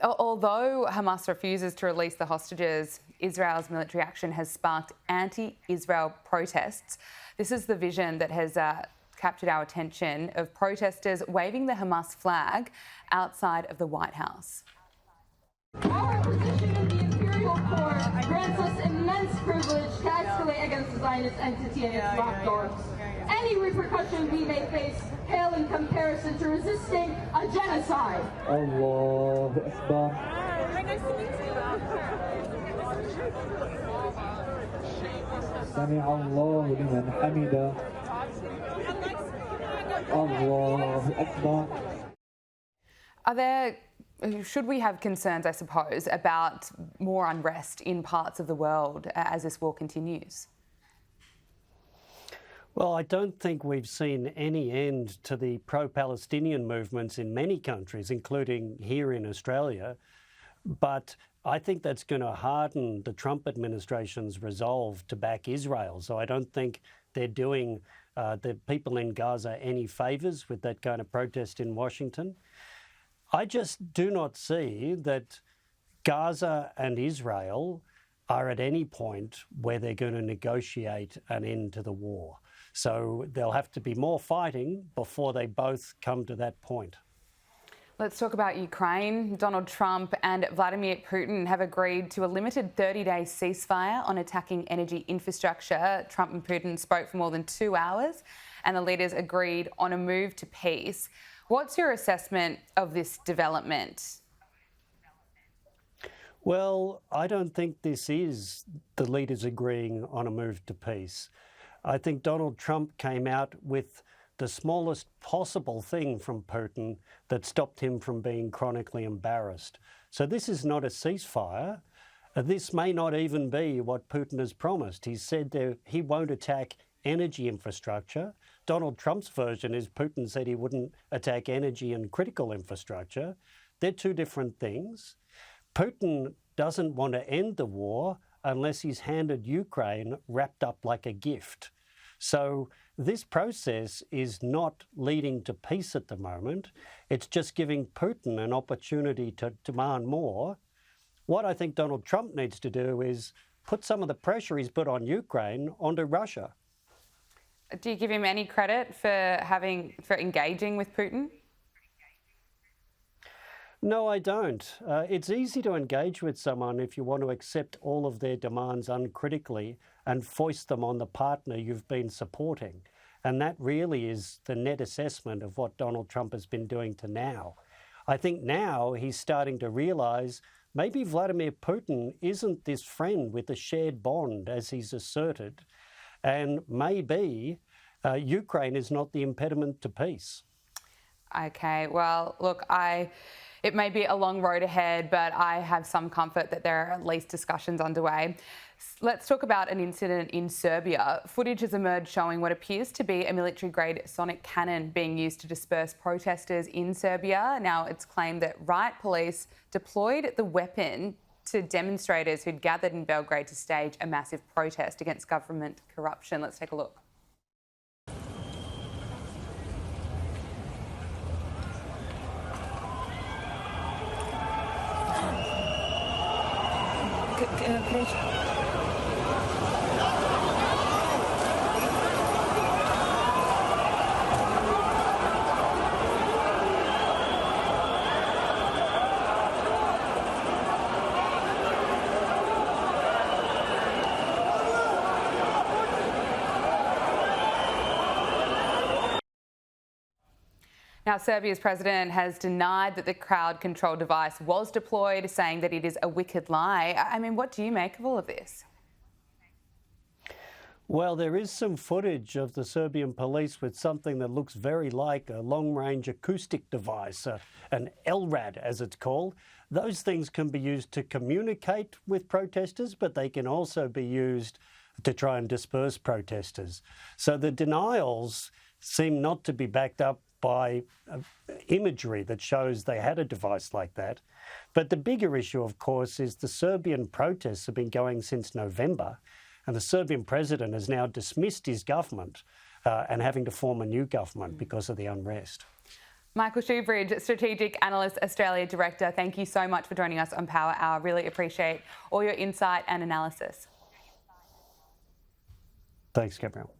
Although Hamas refuses to release the hostages, Israel's military action has sparked anti-Israel protests. This is the vision that has captured our attention, of protesters waving the Hamas flag outside of the White House. Our position in the Imperial Court grants us immense privilege to escalate against the Zionist entity and its lapdogs. Any repercussion we may face pale in comparison to resisting a genocide. Allahu Akbar. سمع الله لمن حمده. Allahu Akbar. Should we have concerns, I suppose, about more unrest in parts of the world as this war continues? Well, I don't think we've seen any end to the pro-Palestinian movements in many countries, including here in Australia. But I think that's going to harden the Trump administration's resolve to back Israel. So I don't think they're doing the people in Gaza any favours with that kind of protest in Washington. I just do not see that Gaza and Israel are at any point where they're going to negotiate an end to the war. So there'll have to be more fighting before they both come to that point. Let's talk about Ukraine. Donald Trump and Vladimir Putin have agreed to a limited 30-day ceasefire on attacking energy infrastructure. Trump and Putin spoke for more than 2 hours, and the leaders agreed on a move to peace. What's your assessment of this development? Well, I don't think this is the leaders agreeing on a move to peace. I think Donald Trump came out with the smallest possible thing from Putin that stopped him from being chronically embarrassed. So this is not a ceasefire. This may not even be what Putin has promised. He said that he won't attack energy infrastructure. Donald Trump's version is Putin said he wouldn't attack energy and critical infrastructure. They're two different things. Putin doesn't want to end the war unless he's handed Ukraine wrapped up like a gift. So this process is not leading to peace at the moment. It's just giving Putin an opportunity to demand more. What I think Donald Trump needs to do is put some of the pressure he's put on Ukraine onto Russia. Do you give him any credit for engaging with Putin? No, I don't. It's easy to engage with someone if you want to accept all of their demands uncritically and foist them on the partner you've been supporting. And that really is the net assessment of what Donald Trump has been doing to now. I think now he's starting to realise maybe Vladimir Putin isn't this friend with a shared bond, as he's asserted, and maybe Ukraine is not the impediment to peace. Okay, well, look, it may be a long road ahead, but I have some comfort that there are at least discussions underway. Let's talk about an incident in Serbia. Footage has emerged showing what appears to be a military-grade sonic cannon being used to disperse protesters in Serbia. Now, it's claimed that riot police deployed the weapon to demonstrators who'd gathered in Belgrade to stage a massive protest against government corruption. Let's take a look. Now, Serbia's president has denied that the crowd control device was deployed, saying that it is a wicked lie. I mean, what do you make of all of this? Well, there is some footage of the Serbian police with something that looks very like a long-range acoustic device, an LRAD as it's called. Those things can be used to communicate with protesters, but they can also be used to try and disperse protesters. So the denials seem not to be backed up by imagery that shows they had a device like that. But the bigger issue, of course, is the Serbian protests have been going since November, and the Serbian president has now dismissed his government and having to form a new government because of the unrest. Michael Shoebridge, Strategic Analyst, Australia Director, thank you so much for joining us on Power Hour. Really appreciate all your insight and analysis. Thanks, Gabrielle.